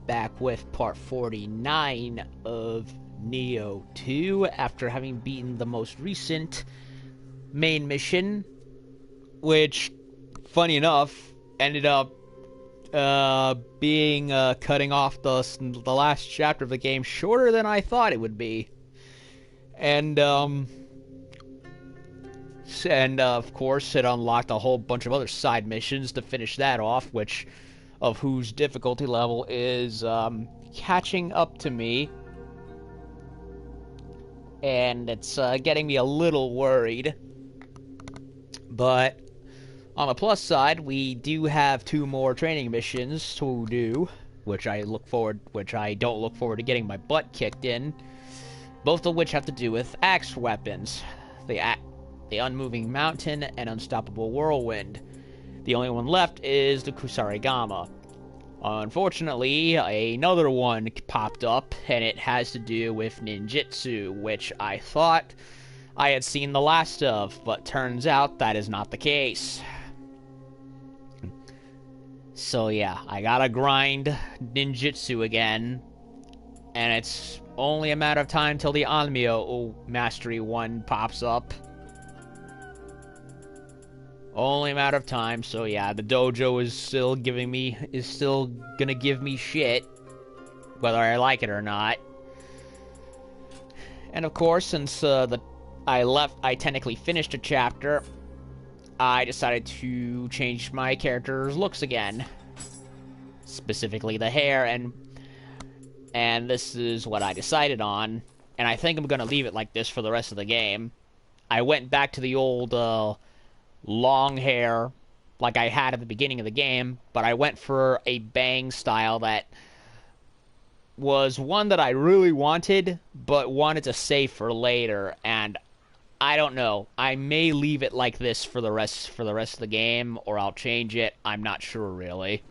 Back with part 49 of Nioh 2 after having beaten the most recent main mission, which, funny enough, ended up being cutting off the last chapter of the game shorter than I thought it would be. And of course, it unlocked a whole bunch of other side missions to finish that off, whose difficulty level is catching up to me, and it's getting me a little worried. But on the plus side, we do have 2 more training missions to do, which I don't look forward to getting my butt kicked in. Both of which have to do with axe weapons, the Unmoving Mountain and Unstoppable Whirlwind. The only one left is the Kusarigama. Unfortunately, another one popped up, and it has to do with ninjutsu, which I thought I had seen the last of, but turns out that is not the case. So yeah, I gotta grind ninjutsu again, and it's only a matter of time till the Onmyo Mastery 1 pops up. Only a matter of time, so yeah, the dojo is still gonna give me shit, whether I like it or not. And of course, since I technically finished a chapter, I decided to change my character's looks again. Specifically the hair, and this is what I decided on, and I think I'm gonna leave it like this for the rest of the game. I went back to the old, long hair like I had at the beginning of the game, but I went for a bang style that was one that I really wanted, but wanted to save for later, and I don't know. I may leave it like this for the rest of the game, or I'll change it. I'm not sure really.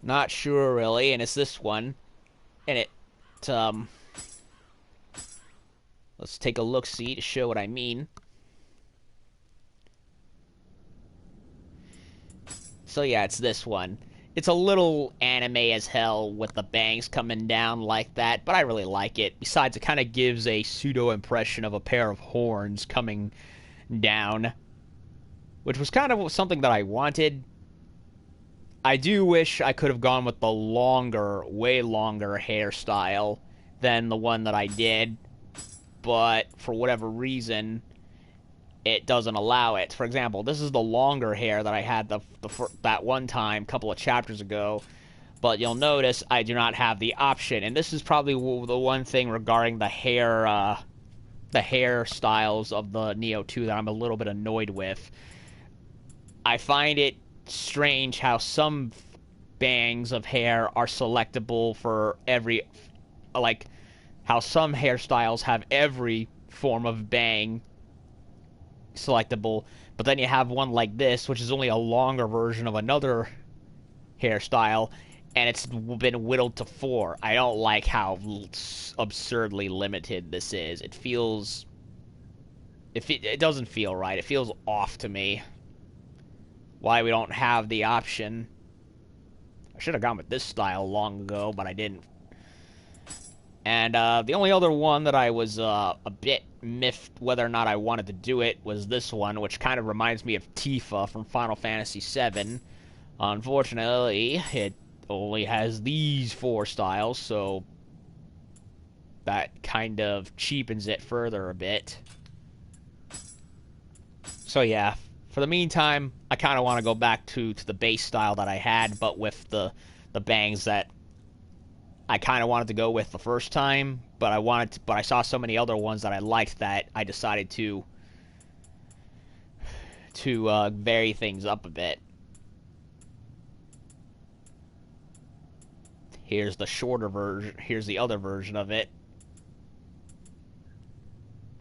Not sure really, and it's this one. And let's take a look-see to show what I mean. So yeah, it's this one. It's a little anime as hell with the bangs coming down like that, but I really like it. Besides, it kind of gives a pseudo impression of a pair of horns coming down, which was kind of something that I wanted. I do wish I could have gone with the longer, way longer hairstyle than the one that I did, but for whatever reason, it doesn't allow it. For example, this is the longer hair that I had that one time, a couple of chapters ago, but you'll notice I do not have the option, and this is probably the one thing regarding the hairstyles of the Nioh 2 that I'm a little bit annoyed with. I find it strange how some bangs of hair are selectable for how some hairstyles have every form of bang selectable, but then you have one like this, which is only a longer version of another hairstyle, and it's been whittled to 4. I don't like how absurdly limited this is. It feels... It doesn't feel right. It feels off to me. Why we don't have the option. I should have gone with this style long ago, but I didn't. And the only other one that I was a bit miffed whether or not I wanted to do it was this one, which kind of reminds me of Tifa from Final Fantasy VII. Unfortunately, it only has these 4 styles, so that kind of cheapens it further a bit. So yeah, for the meantime, I kind of want to go back to the base style that I had, but with the bangs that I kind of wanted to go with the first time, but I saw so many other ones that I liked that I decided to vary things up a bit. Here's the shorter version. Here's the other version of it,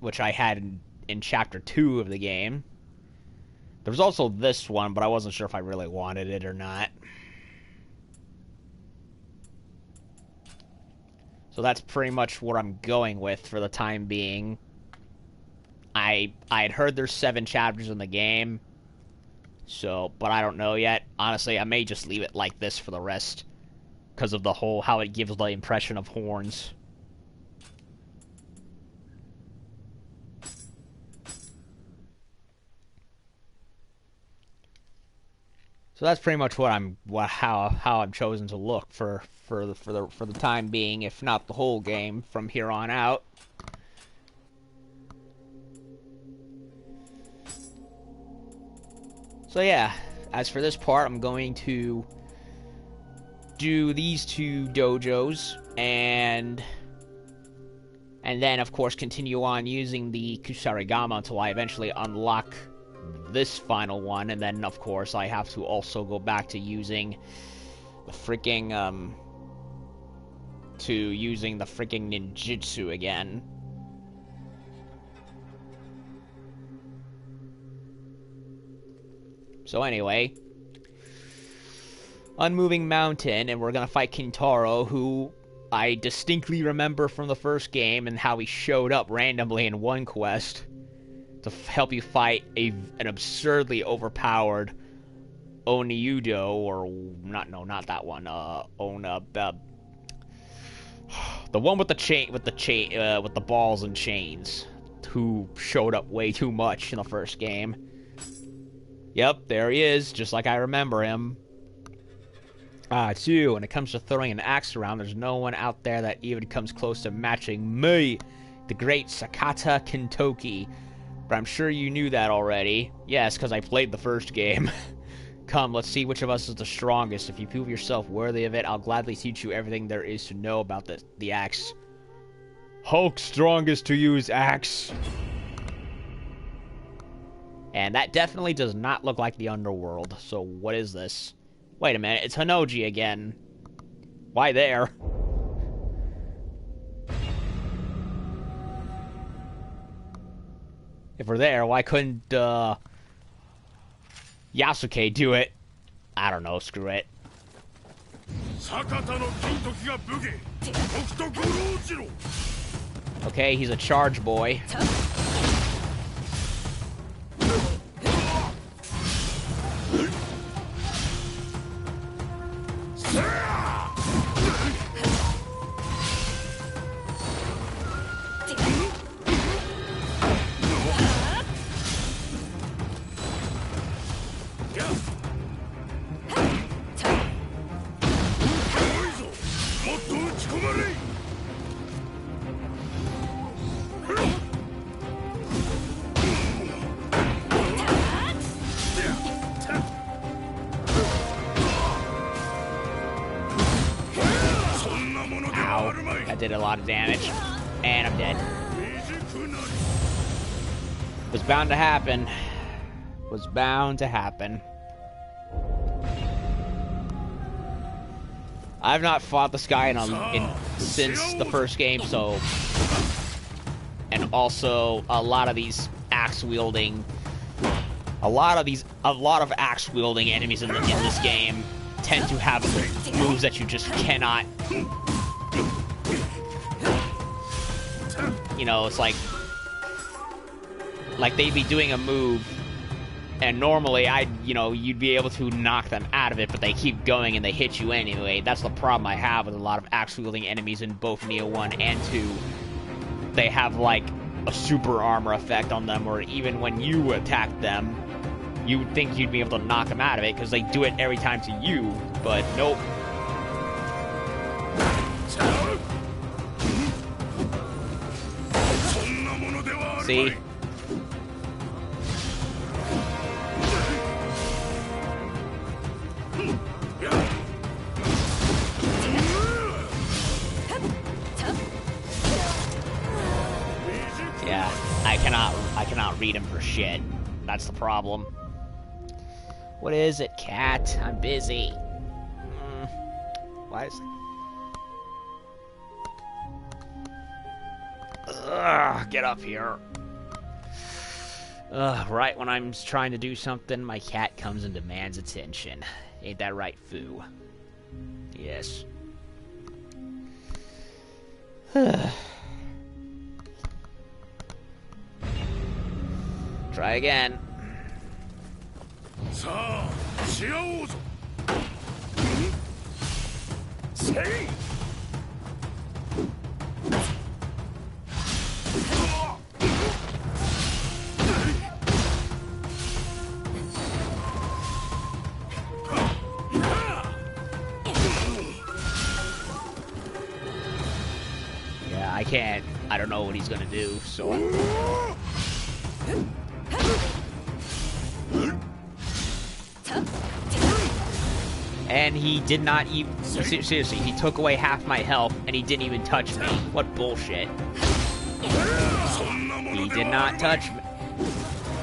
which I had in chapter 2 of the game. There was also this one, but I wasn't sure if I really wanted it or not. So that's pretty much what I'm going with for the time being. I had heard there's 7 chapters in the game, So, but I don't know yet. Honestly, I may just leave it like this for the rest, because of the whole, how it gives the impression of horns. So that's pretty much how I've chosen to look for the time being, if not the whole game from here on out. So yeah, as for this part, I'm going to do these two dojos and then of course continue on using the Kusarigama until I eventually unlock this final one, and then of course I have to also go back to using the freaking ninjutsu again. So anyway, Unmoving Mountain, and we're gonna fight Kintaro, who I distinctly remember from the first game and how he showed up randomly in one quest to help you fight an absurdly overpowered Oniudo, or not that one. The one with the balls and chains, who showed up way too much in the first game. Yep, there he is, just like I remember him. Too, when it comes to throwing an axe around, there's no one out there that even comes close to matching me, the great Socata Kintoki. But I'm sure you knew that already. Yes, because I played the first game. Come, let's see which of us is the strongest. If you prove yourself worthy of it, I'll gladly teach you everything there is to know about the axe. Hulk strongest to use axe. And that definitely does not look like the underworld. So what is this? Wait a minute, it's Hanoji again. Why there? If we're there, why couldn't Yasuke do it? I don't know, screw it. Okay, he's a charge boy. Did a lot of damage, and I'm dead. Was bound to happen. Was bound to happen. I've not fought this guy since the first game, so, and also a lot of these axe wielding, a lot of axe wielding enemies in this game tend to have moves that you just cannot. You know, it's like they'd be doing a move, and normally you'd be able to knock them out of it, but they keep going and they hit you anyway. That's the problem I have with a lot of axe-wielding enemies in both Nioh 1 and 2. They have, like, a super armor effect on them, or even when you attack them, you would think you'd be able to knock them out of it, because they do it every time to you, but nope. See? Yeah, I cannot read him for shit. That's the problem. What is it, cat? I'm busy. Why is it? Ugh, get up here. Right when I'm trying to do something, my cat comes and demands attention. Ain't that right, Foo? Yes. Try again. Yeah, I can't. I don't know what he's gonna do, so. And he did not even. Seriously, he took away half my health and he didn't even touch me. What bullshit. He did not touch me.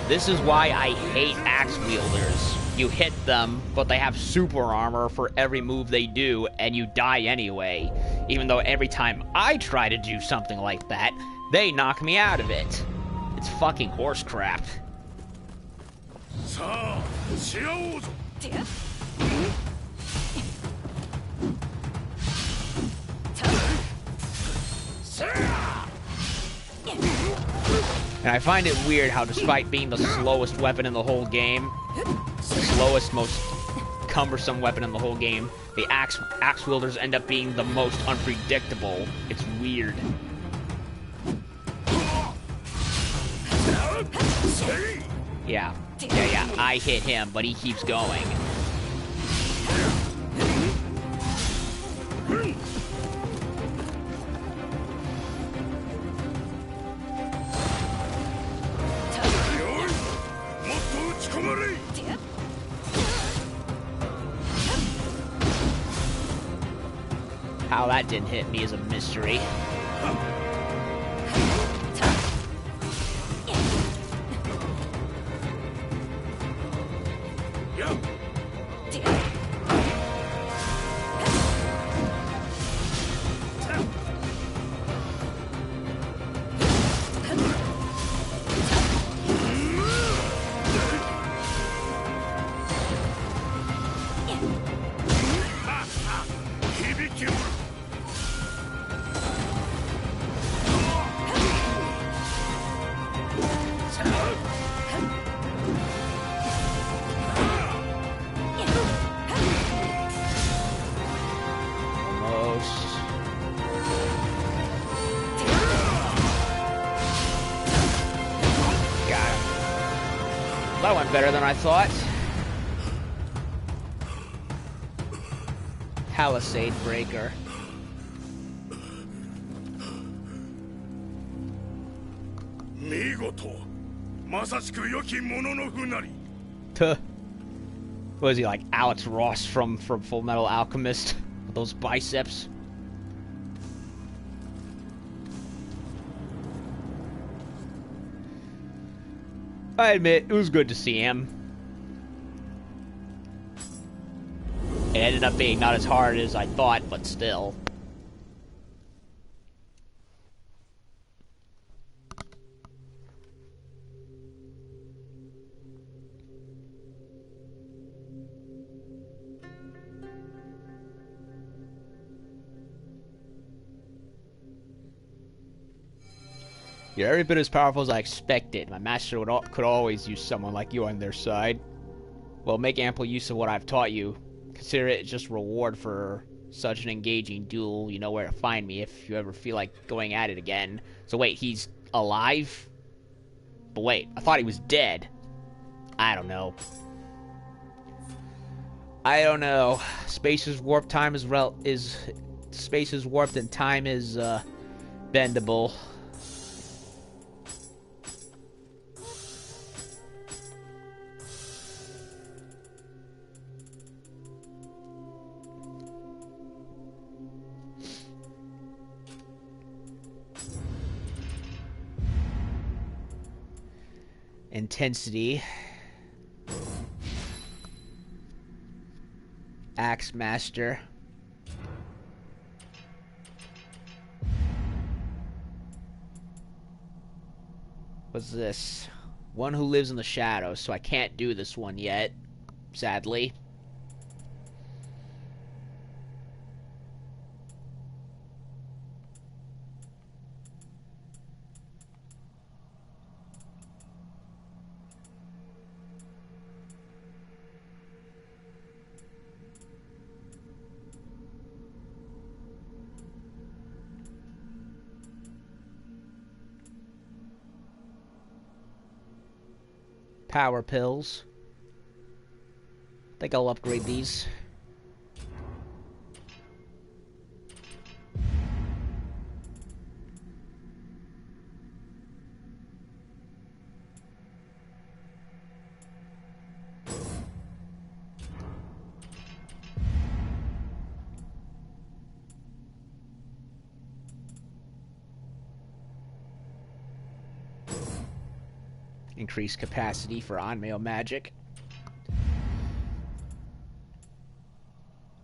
This is why I hate axe wielders. You hit them, but they have super armor for every move they do, and you die anyway. Even though every time I try to do something like that, they knock me out of it. It's fucking horse crap. And I find it weird how despite being the slowest weapon in the whole game, the slowest, most cumbersome weapon in the whole game, the axe wielders end up being the most unpredictable. It's weird. Yeah, I hit him, but he keeps going. How that didn't hit me is a mystery. That went better than I thought. Palisade Breaker. Tuh. What is he, like Alex Ross from Full Metal Alchemist? With those biceps. I admit, it was good to see him. It ended up being not as hard as I thought, but still. You're every bit as powerful as I expected. My master could always use someone like you on their side. Well, make ample use of what I've taught you. Consider it just reward for such an engaging duel. You know where to find me if you ever feel like going at it again. So wait, he's alive? But wait, I thought he was dead. I don't know. I don't know. Space is warped, time is space is warped and time is bendable. Intensity. Axe Master. What's this? One who lives in the shadows, so I can't do this one yet, sadly. Power pills. I think I'll upgrade these. Increase capacity for on-mail magic.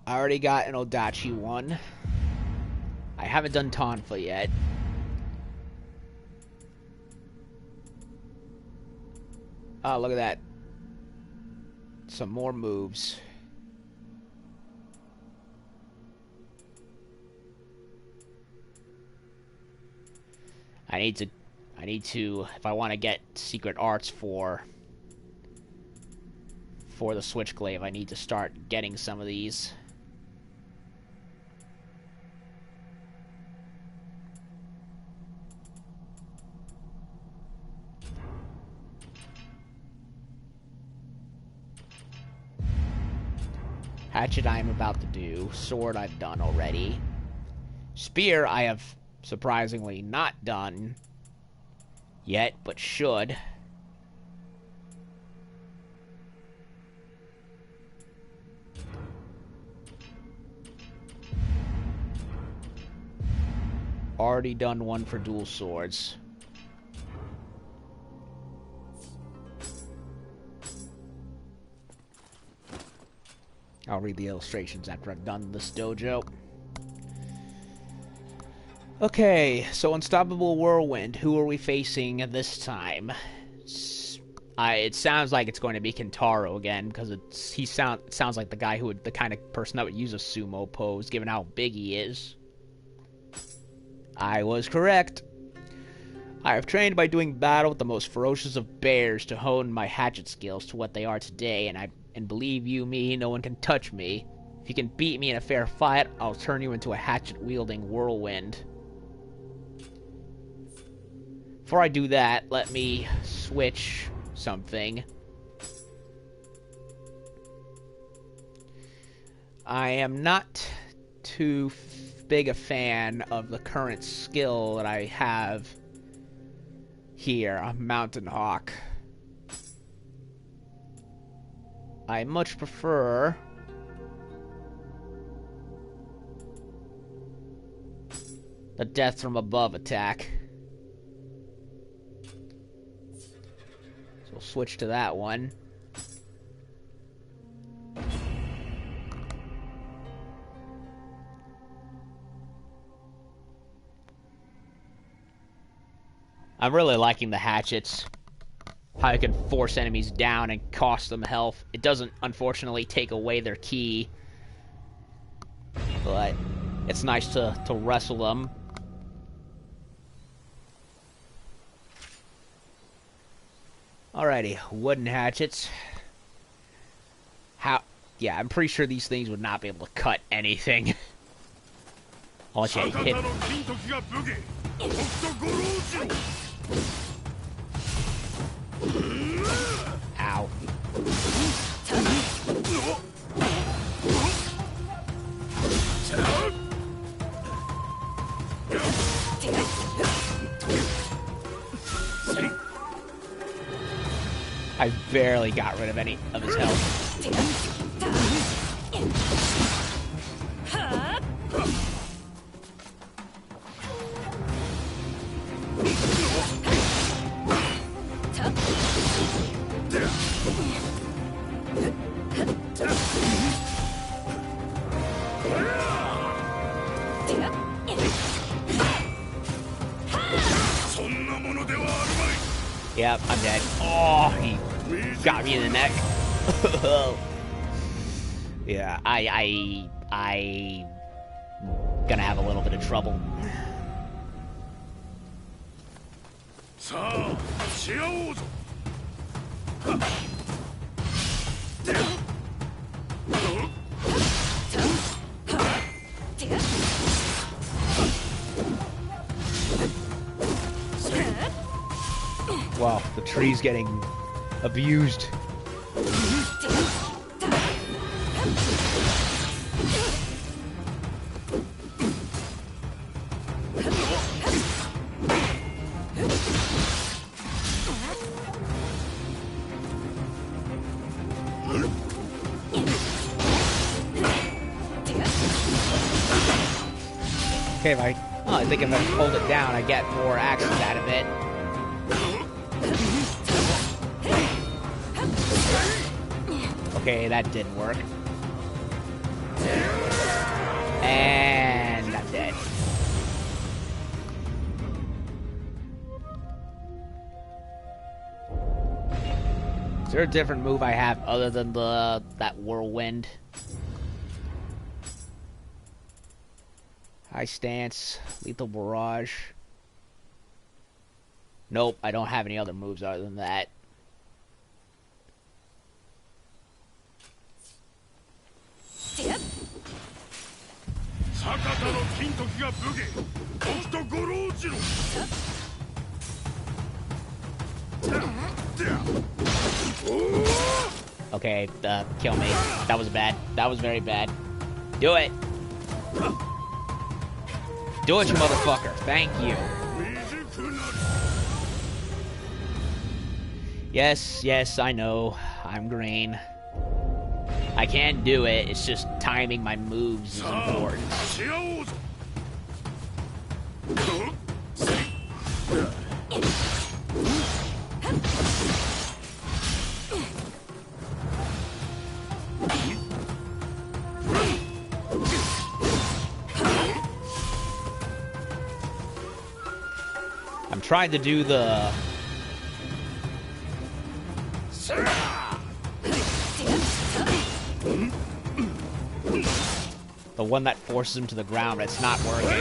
I already got an Odachi one. I haven't done Tonfa yet. Oh, look at that. Some more moves. I need to, if I want to get secret arts for the Switchglaive, I need to start getting some of these. Hatchet I am about to do. Sword I've done already. Spear I have surprisingly not done yet, but should. Already done one for dual swords. I'll read the illustrations after I've done this dojo. Okay, so Unstoppable Whirlwind. Who are we facing this time? It sounds like it's going to be Kintaro again, because he sounds like the kind of person that would use a sumo pose, given how big he is. I was correct. I have trained by doing battle with the most ferocious of bears to hone my hatchet skills to what they are today, and believe you me, no one can touch me. If you can beat me in a fair fight, I'll turn you into a hatchet-wielding whirlwind. Before I do that, let me switch something. I am not too big a fan of the current skill that I have here, a Mountain Hawk. I much prefer the Death from Above attack. So we'll switch to that one. I'm really liking the hatchets. How you can force enemies down and cost them health. It doesn't, unfortunately, take away their ki. But it's nice to wrestle them. Alrighty, wooden hatchets. Yeah, I'm pretty sure these things would not be able to cut anything. Unless you hit. Ow. I barely got rid of any of his health. Yep, I'm dead. Oh, he got me in the neck. Yeah, I gonna have a little bit of trouble. Wow, the tree's getting Abused. Okay, I think if I hold it down, I get more actions out of it. Okay, that didn't work. And I'm dead. Is there a different move I have other than that Whirlwind? High stance, lethal barrage. Nope, I don't have any other moves other than that. Socata Kintoki ga buge. Okito Gorojiro. Okay, kill me. That was bad. That was very bad. Do it. Do it, you motherfucker. Thank you. Yes, yes, I know. I'm green. I can do it. It's just timing my moves is important. I'm trying to do the one that forces him to the ground, but it's not working.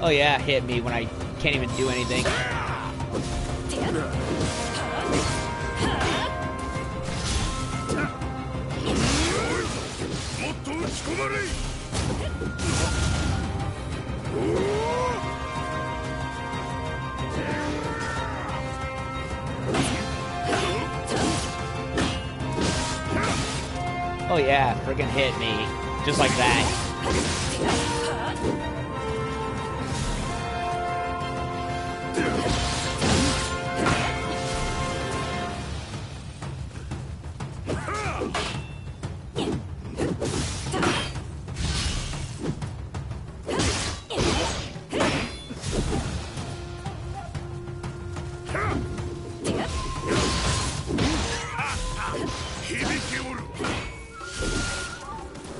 Oh yeah, hit me when I can't even do anything. Oh yeah, friggin' hit me. Just like that.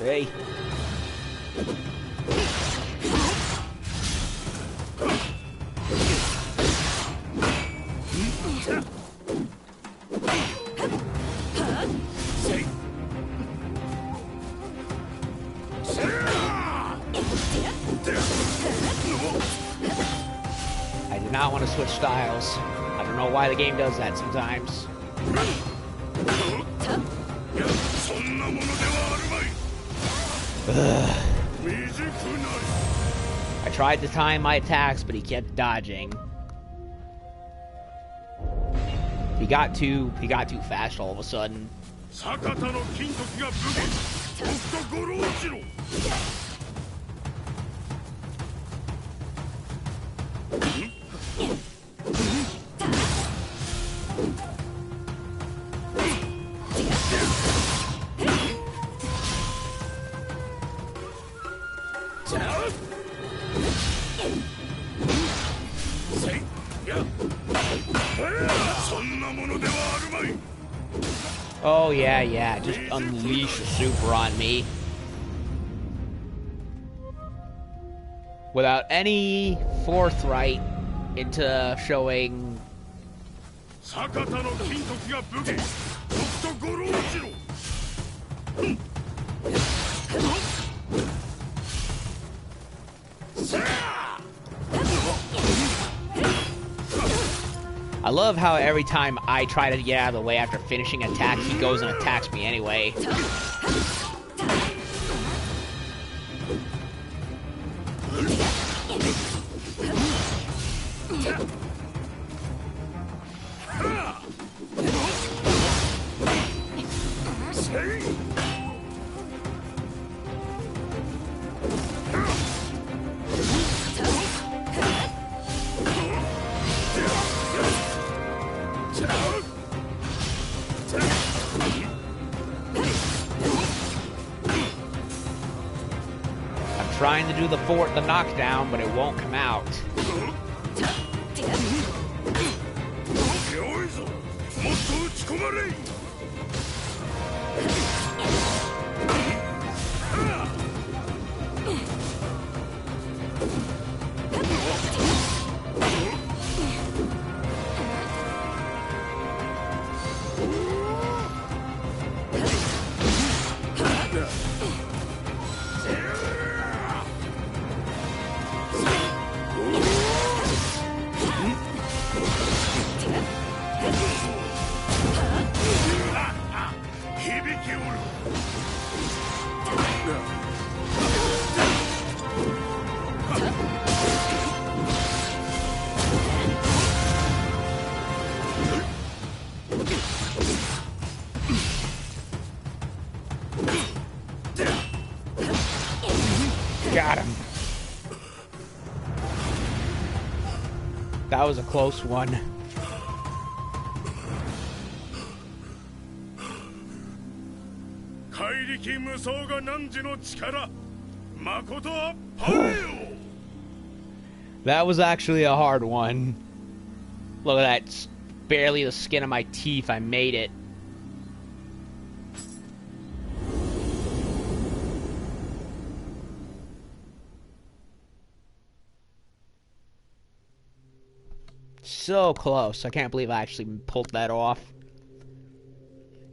Hey. I did not want to switch styles. I don't know why the game does that sometimes. I tried to time my attacks, but he kept dodging. He got too fast all of a sudden. Socata Kintoki ga buge. Okito Gorojiro. Oh yeah, just unleash your super on me. without any forthright into showing. 坂田の金時が武家僕と五郎次郎 I love how every time I try to get out of the way after finishing an attack, he goes and attacks me anyway. Trying to do the knockdown, but it won't come out. Got him. That was a close one. That was actually a hard one. Look at that. It's barely the skin of my teeth. I made it. So close. I can't believe I actually pulled that off.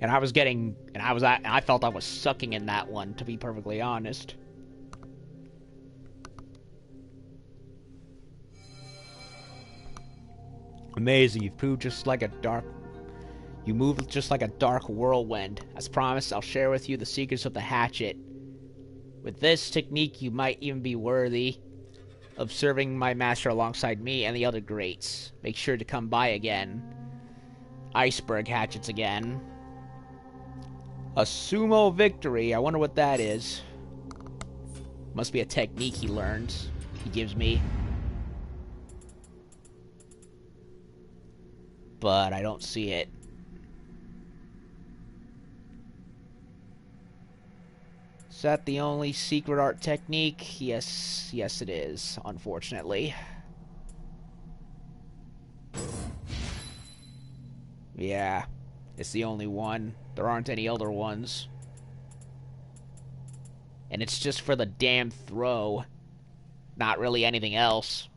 And I felt I was sucking in that one, to be perfectly honest. Amazing. You move just like a dark whirlwind. As promised, I'll share with you the secrets of the hatchet. With this technique, you might even be worthy of serving my master alongside me and the other greats. Make sure to come by again. Iceberg hatchets again. A sumo victory. I wonder what that is. Must be a technique he gives me. But I don't see it. Is that the only secret art technique? Yes it is, unfortunately. Yeah, it's the only one. There aren't any other ones. And it's just for the damn throw. Not really anything else.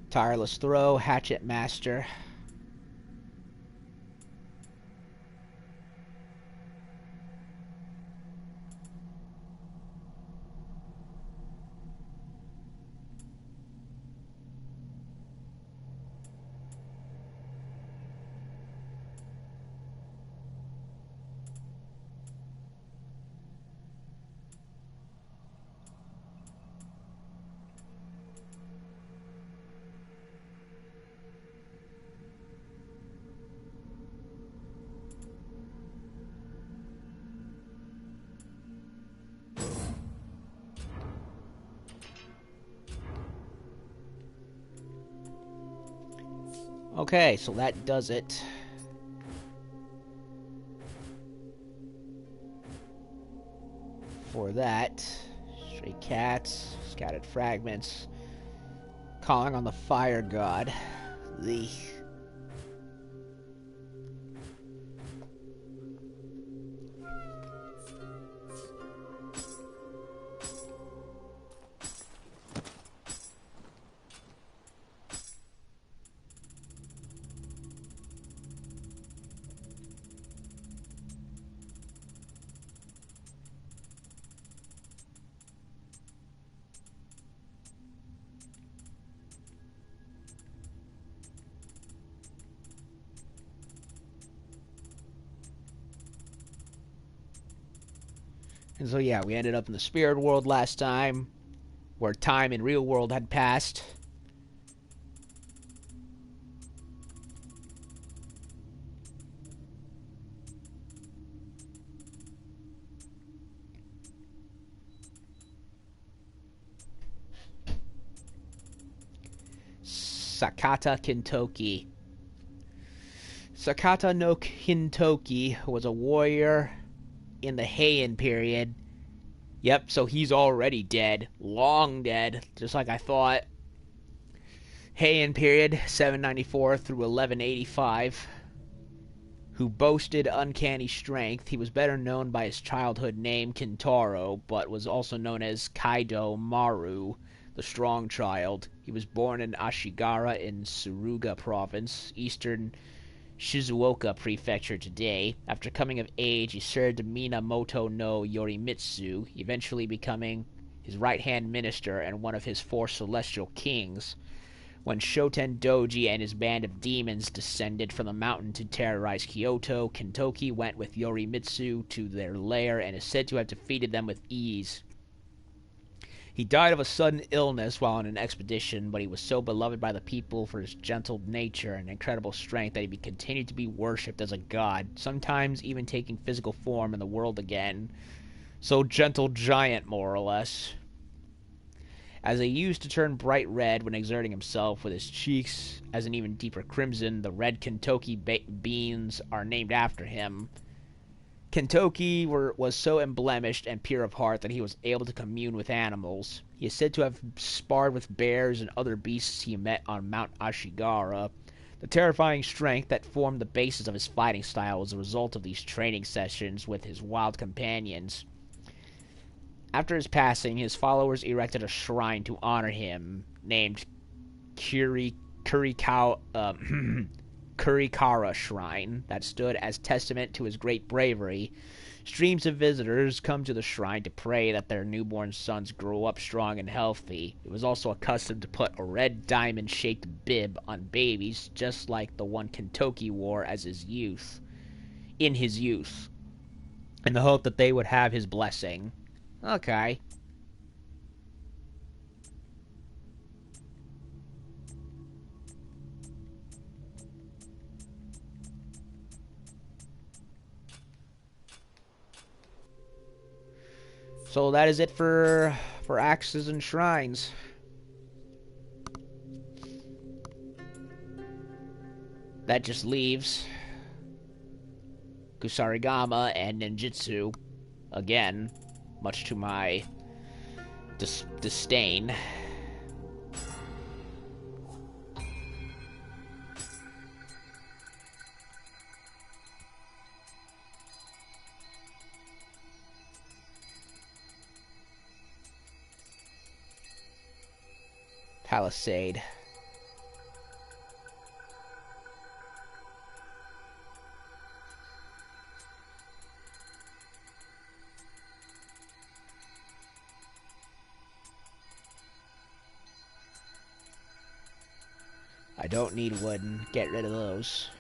Tireless throw, hatchet master. Okay, so that does it. before that, stray cats, scattered fragments, calling on the fire god. The And so yeah, we ended up in the spirit world last time, where time in real world had passed. Socata Kintoki. Socata no Kintoki was a warrior in the Heian period. Yep, so he's already dead. Long dead, just like I thought. Heian period, 794 through 1185. Who boasted uncanny strength. He was better known by his childhood name Kintaro, but was also known as Kaido Maru, the Strong Child. He was born in Ashigara in Suruga Province, eastern Shizuoka Prefecture today. After coming of age, he served Minamoto no Yorimitsu, eventually becoming his right-hand minister and one of his 4 celestial kings. When Shoten Doji and his band of demons descended from the mountain to terrorize Kyoto, Kintoki went with Yorimitsu to their lair and is said to have defeated them with ease. He died of a sudden illness while on an expedition, but he was so beloved by the people for his gentle nature and incredible strength that he continued to be worshipped as a god, sometimes even taking physical form in the world again. So gentle giant, more or less. As he used to turn bright red when exerting himself, with his cheeks as an even deeper crimson, the red Kintoki beans are named after him. Kintoki was so unblemished and pure of heart that he was able to commune with animals. He is said to have sparred with bears and other beasts he met on Mount Ashigara. The terrifying strength that formed the basis of his fighting style was a result of these training sessions with his wild companions. After his passing, his followers erected a shrine to honor him, named Kurikara Shrine, that stood as testament to his great bravery. Streams of visitors come to the shrine to pray that their newborn sons grow up strong and healthy. It was also a custom to put a red diamond-shaped bib on babies, just like the one Kintoki wore as in his youth, in the hope that they would have his blessing. Okay. So that is it for axes and shrines. That just leaves Kusarigama and Ninjutsu again, much to my disdain. Palisade. I don't need wooden. Get rid of those.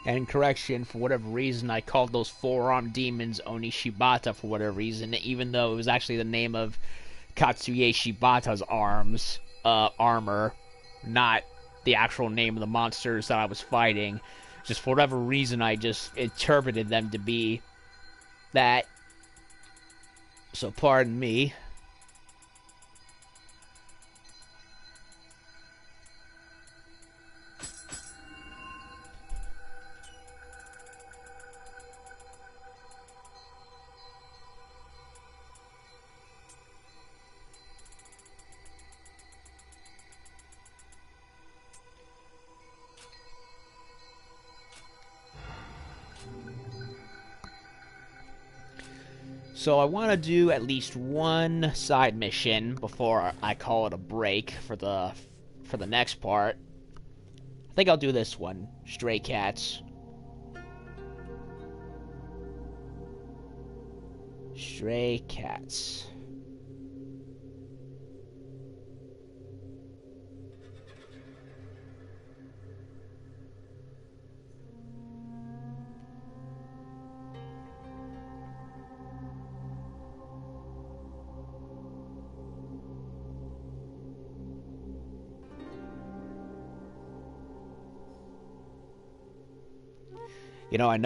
And correction, for whatever reason, I called those four-armed demons Onishibata for whatever reason, even though it was actually the name of Katsuye Shibata's armor, not the actual name of the monsters that I was fighting. Just for whatever reason, I just interpreted them to be that. So pardon me. So I want to do at least one side mission before I call it a break for the next part. I think I'll do this one, Stray Cats. Stray Cats. You know, I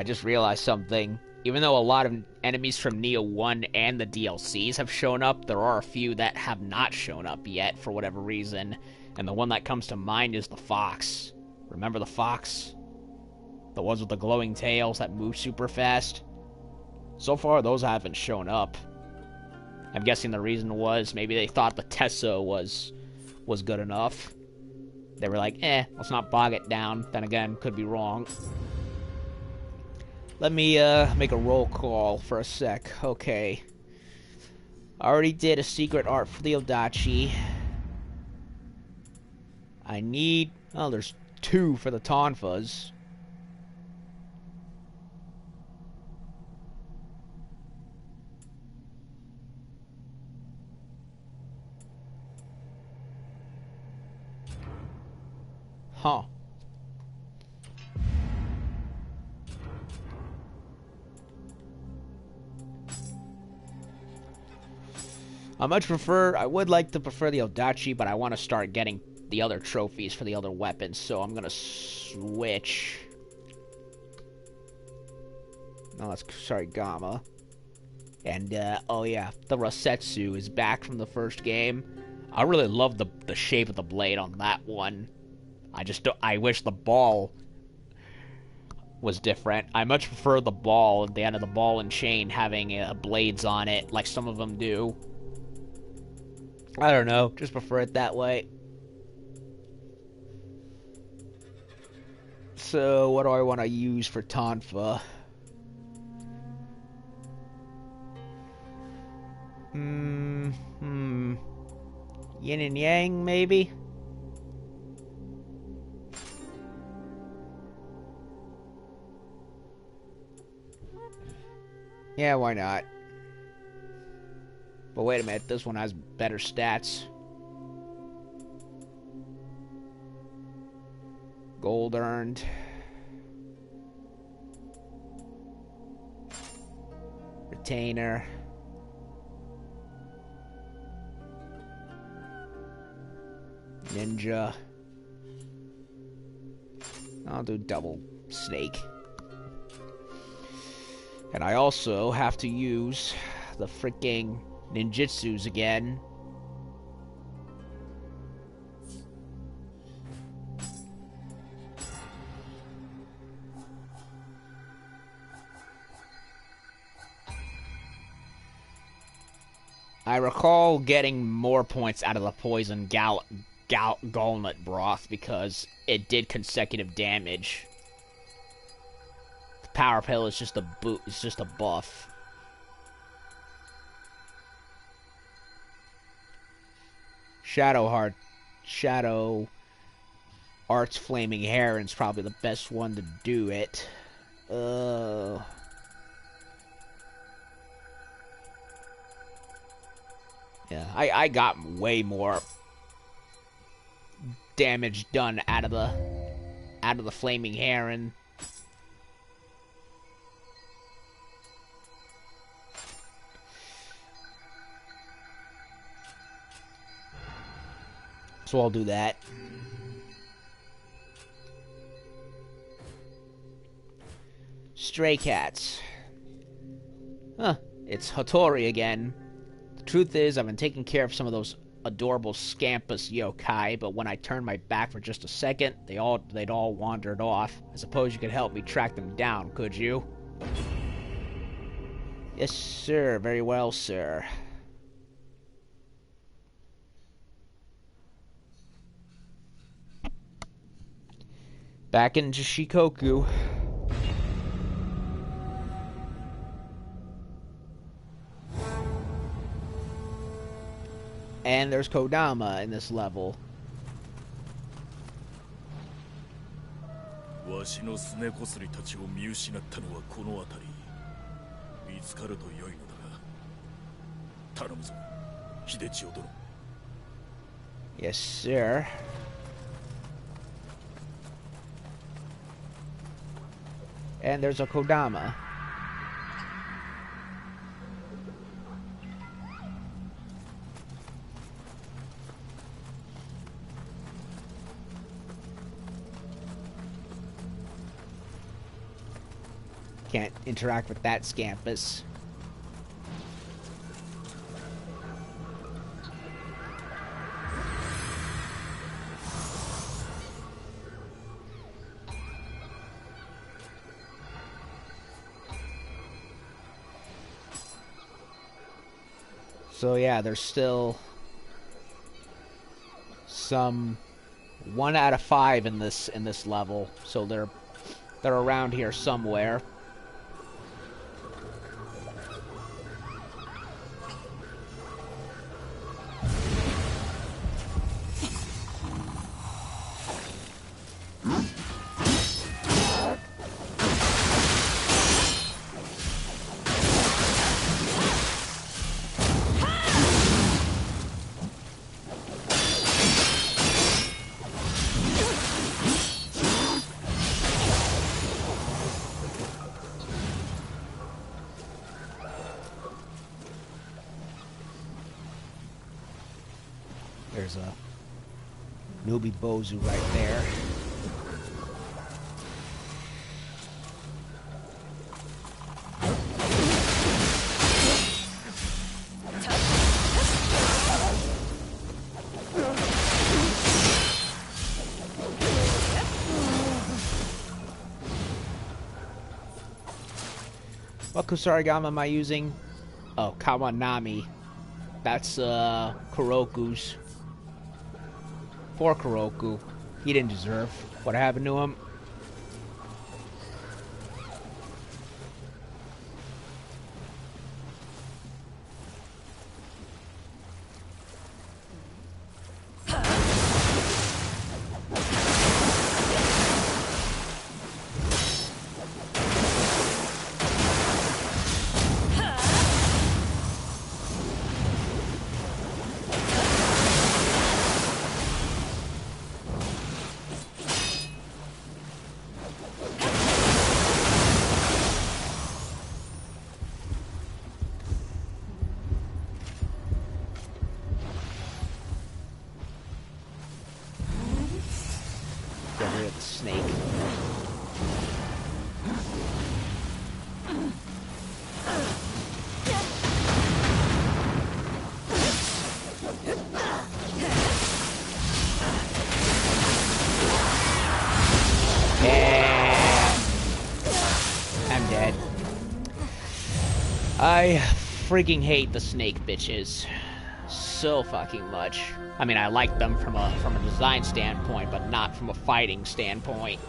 just realized something. Even though a lot of enemies from Nioh 1 and the DLCs have shown up, there are a few that have not shown up yet for whatever reason. And the one that comes to mind is the fox. Remember the fox? The ones with the glowing tails that move super fast? So far, those haven't shown up. I'm guessing the reason was maybe they thought the Tesso was good enough. They were like, let's not bog it down. Then again, could be wrong. Let me make a roll call for a sec. Okay. I already did a secret art for the Odachi. I need... Oh, there's 2 for the Tonfas. Huh. I would like to prefer the Odachi, but I want to start getting the other trophies for the other weapons, so I'm gonna switch. No, sorry, Gamma. And, oh yeah, the Rosetsu is back from the first game. I really love the shape of the blade on that one. I wish the ball was different. I much prefer the ball at the end of the ball and chain having blades on it, like some of them do. I don't know, just prefer it that way. So, what do I want to use for Tonfa? Yin and Yang, maybe? Yeah, why not? But wait a minute, this one has better stats. Gold earned. Retainer. Ninja. I'll do double snake. And I also have to use the freaking ninjutsus again. I recall getting more points out of the poison gallnut broth because it did consecutive damage. The power pill is just a boot. It's just a buff. Shadow Art's Flaming Heron's probably the best one to do it. Yeah, I got way more damage done out of the Flaming Heron So I'll do that. Stray cats. Huh. It's Hattori again. The truth is, I've been taking care of some of those adorable scampus yokai, but when I turned my back for just a second, they'd all wandered off. I suppose you could help me track them down, could you? Yes, sir. Very well, sir. Back into Shikoku. And there's Kodama in this level. わしのすねこすりたちを見失ったのはこの辺り。見つかると良いのだが。頼むぞ、秀千代殿。Yes, sir. And there's a Kodama. Can't interact with that scampus. So yeah, there's still some 1 out of 5 in this level. So they're around here somewhere. There's a newbie Bozu right there. What Kusarigama am I using? Oh, Kawanami. That's Kuroku's. Poor Kuroku. He didn't deserve what happened to him. Get rid of the snake. And I'm dead. I freaking hate the snake bitches so fucking much. I mean, I like them from a design standpoint, but not from a fighting standpoint.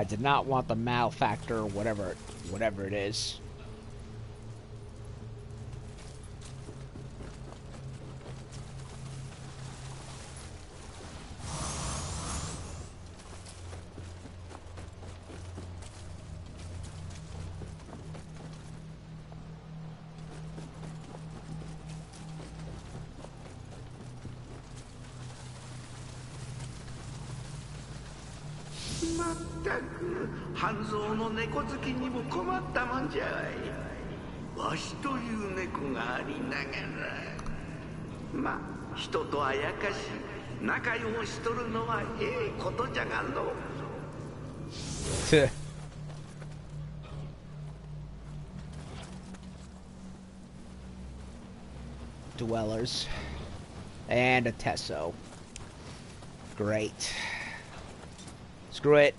I did not want the malefactor, whatever it is.まったく半蔵の猫好きにも困ったもんじゃわい。わしという猫がありながら、まあ人とあやかし仲良しとるのはええことじゃがの。Dwellers and a Tesso. Great. Screw it.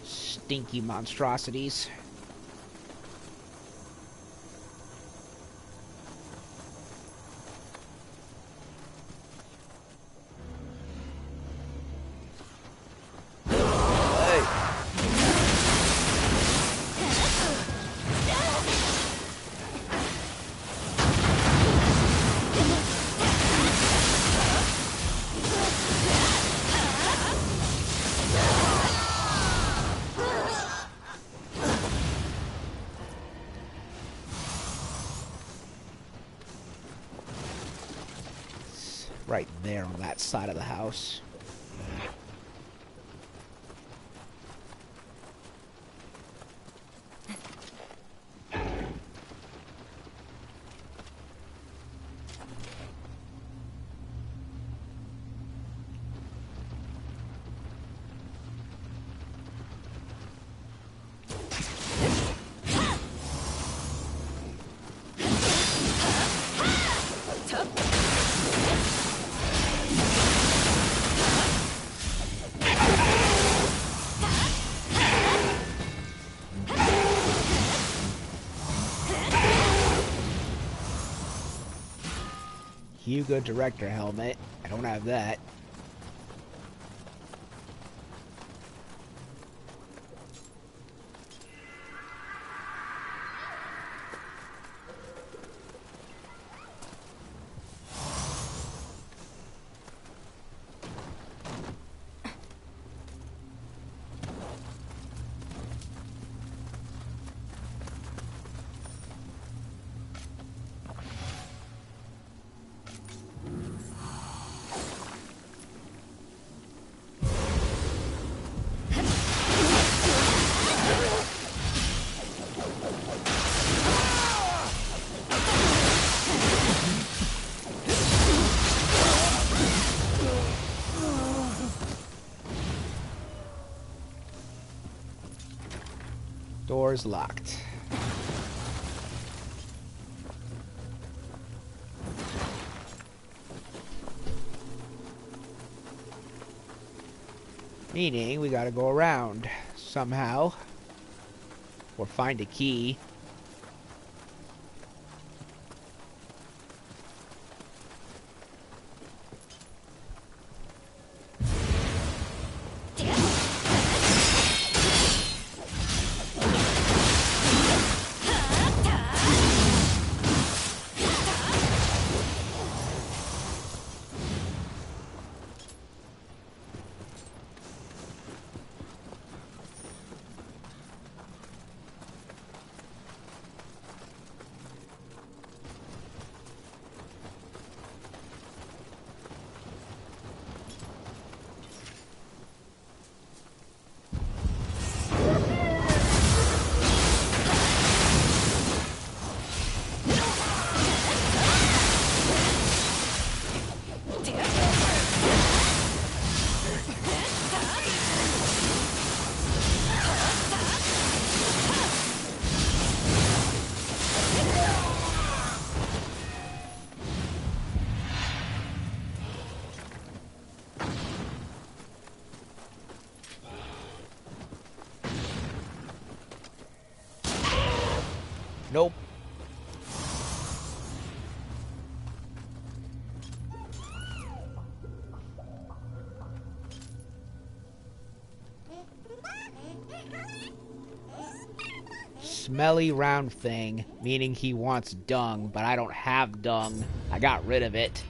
Stinky monstrosities. Right there on that side of the house. Hugo Director helmet. I don't have that. Door's locked. Meaning we gotta go around somehow. Or find a key. Nope. Smelly round thing, meaning he wants dung, but I don't have dung. I got rid of it.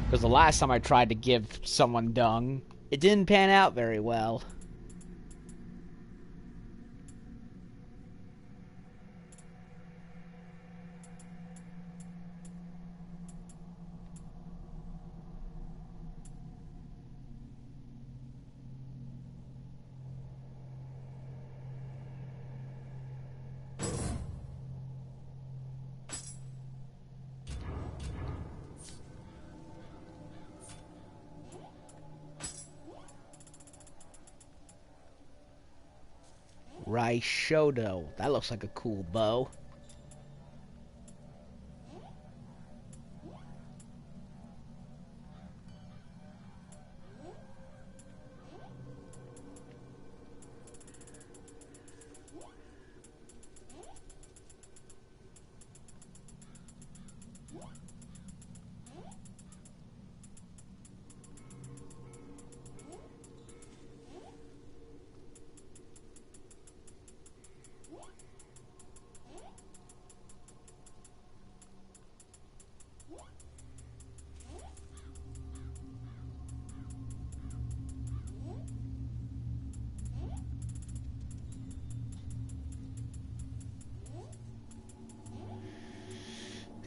Because the last time I tried to give someone dung, it didn't pan out very well. Raishodo. That looks like a cool bow.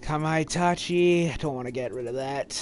Kamaitachi. I don't want to get rid of that.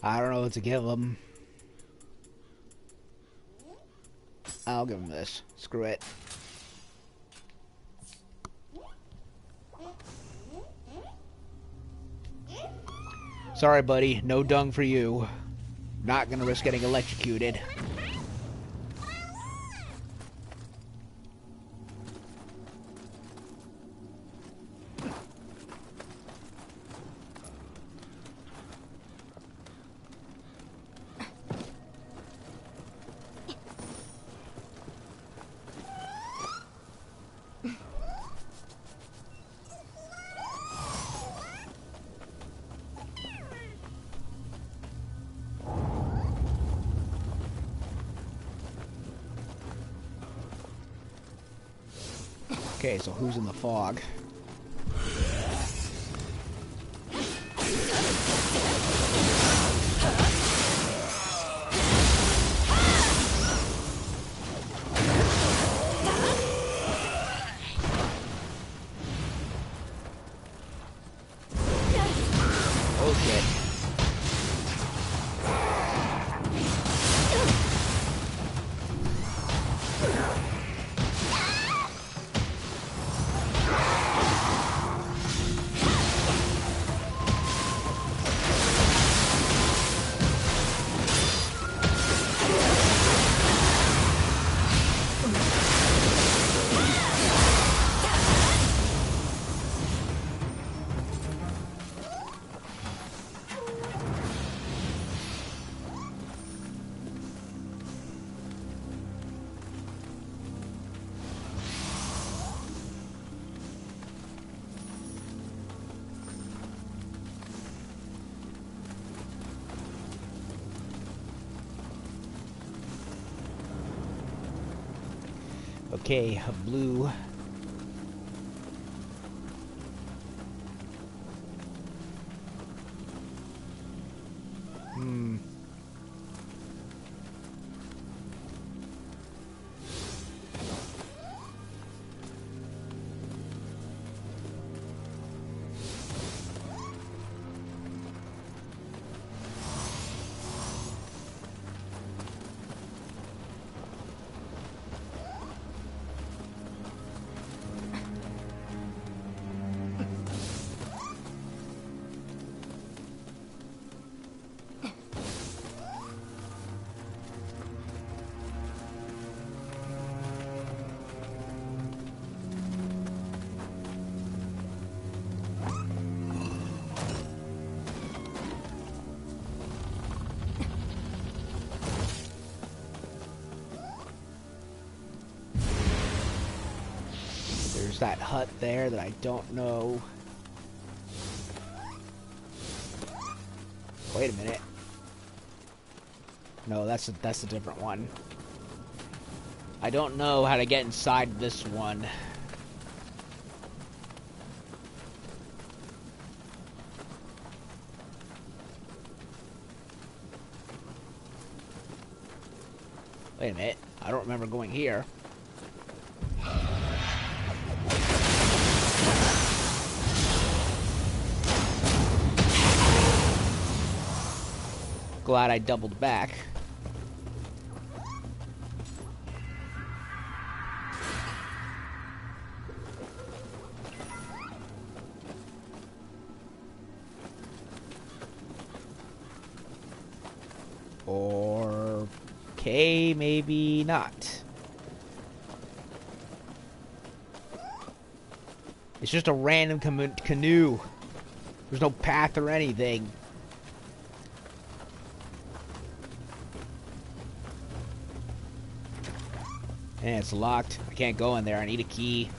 I don't know what to give him. I'll give him this. Screw it. Sorry, buddy. No dung for you. Not gonna risk getting electrocuted. Okay, so who's in the fog? Oh shit. Okay, blue. There's that hut there that I don't know. Wait a minute. No, that's a different one. I don't know how to get inside this one. Wait a minute. I don't remember going here. Glad I doubled back. Or... okay, maybe not. It's just a random canoe. There's no path or anything. And it's locked. I can't go in there. I need a key.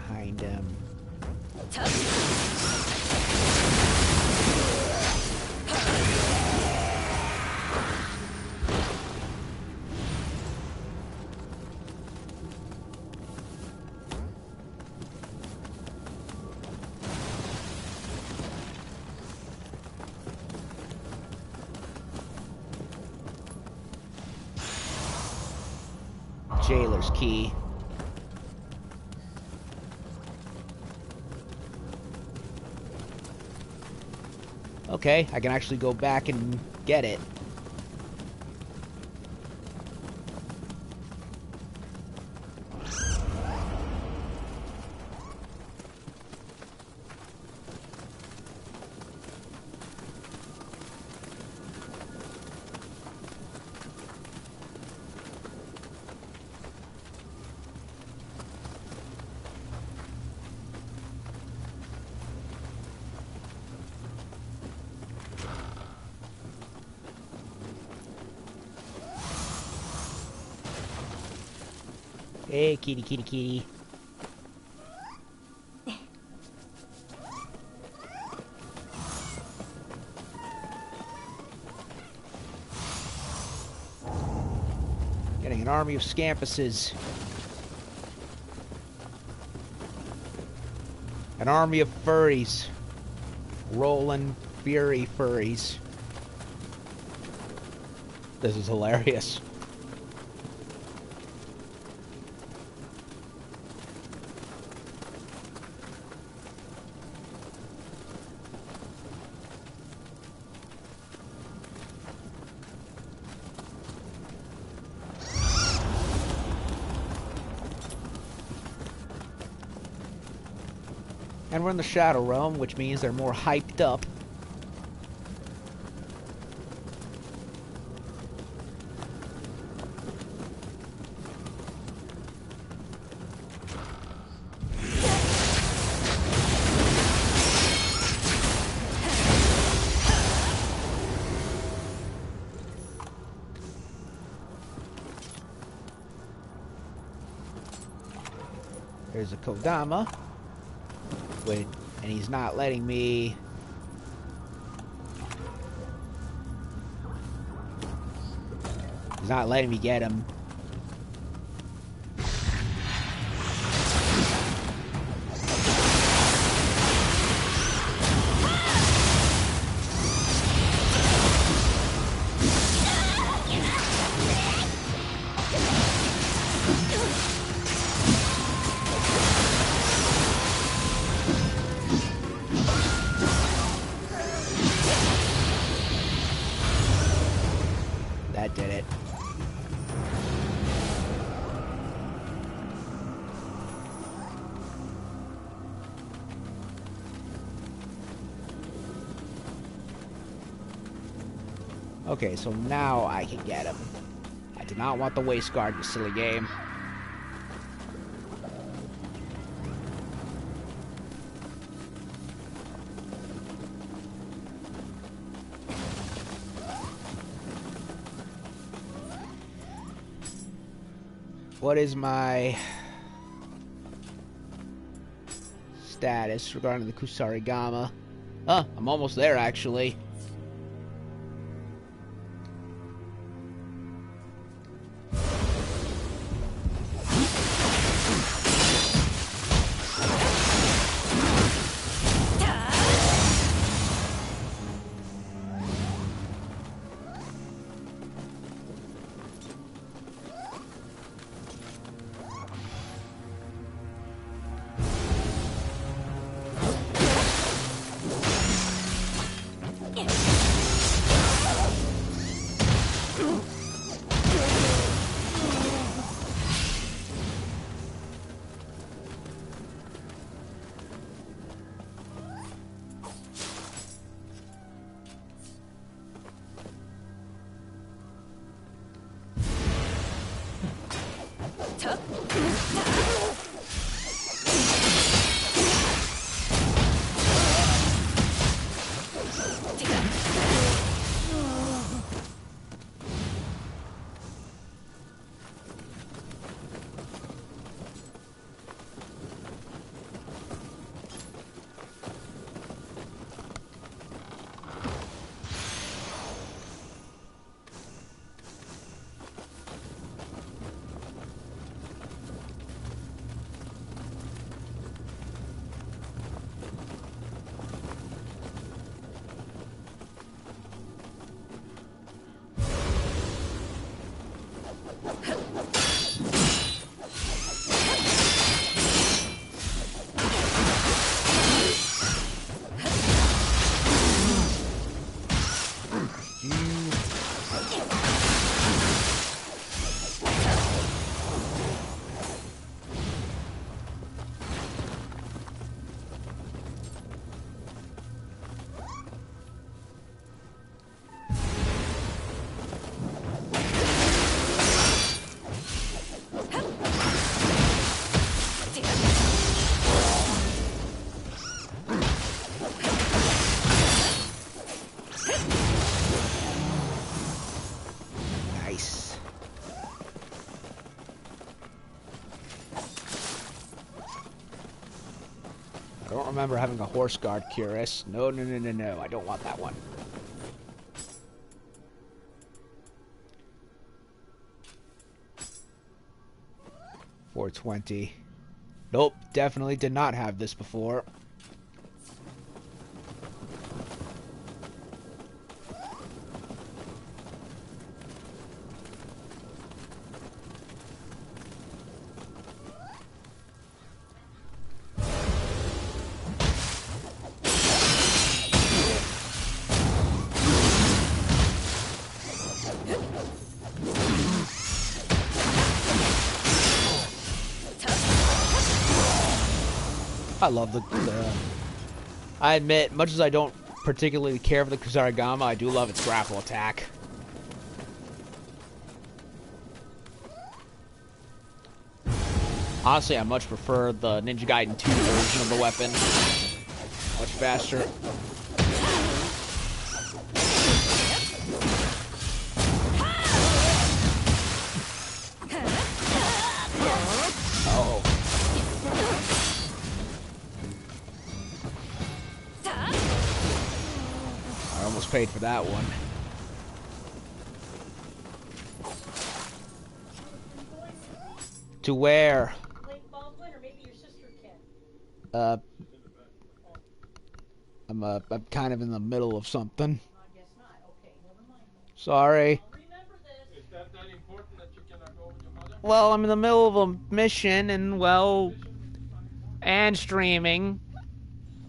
Behind him. Jailer's key. Okay, I can actually go back and get it. Hey, kitty, kitty, kitty. Getting an army of scampuses. An army of furries. Rolling fury furries. This is hilarious. And we're in the Shadow Realm, which means they're more hyped up. There's a Kodama. Wait, and he's not letting me... He's not letting me get him. That did it. Okay, so now I can get him. I did not want the waist guard, you silly game. What is my status regarding the Kusarigama? Huh, I'm almost there, actually. don't remember having a horse guard cuirass. No, no, no, no, no. I don't want that one. $420. Nope, definitely did not have this before. I love the I admit, much as I don't particularly care for the Kusarigama, I do love its grapple attack. Honestly, I much prefer the Ninja Gaiden 2 version of the weapon. Much faster. Paid for that one. To where? I'm kind of in the middle of something. Sorry. Well, I'm in the middle of a mission and, well, and streaming.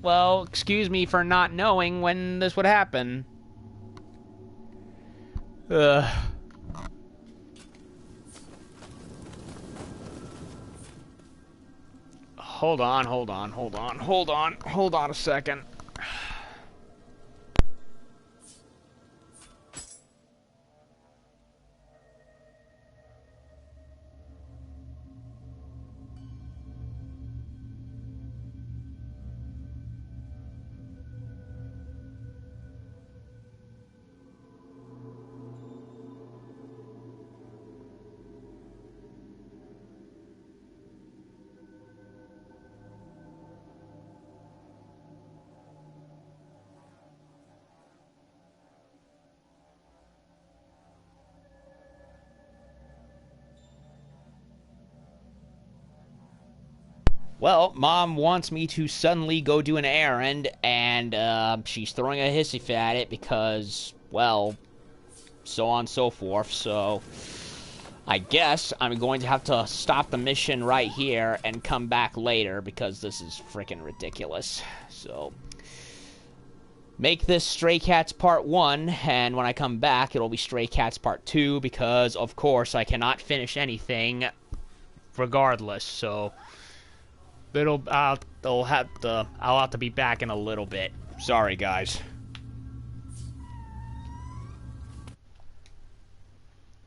Well, excuse me for not knowing when this would happen. Hold on a second. Well, Mom wants me to suddenly go do an errand, and she's throwing a hissy fit at it because, well, so on and so forth, so I guess I'm going to have to stop the mission right here and come back later because this is freaking ridiculous. So, make this Stray Cats Part 1, and when I come back, it'll be Stray Cats Part 2 because, of course, I cannot finish anything regardless, so I'll have to be back in a little bit. Sorry, guys.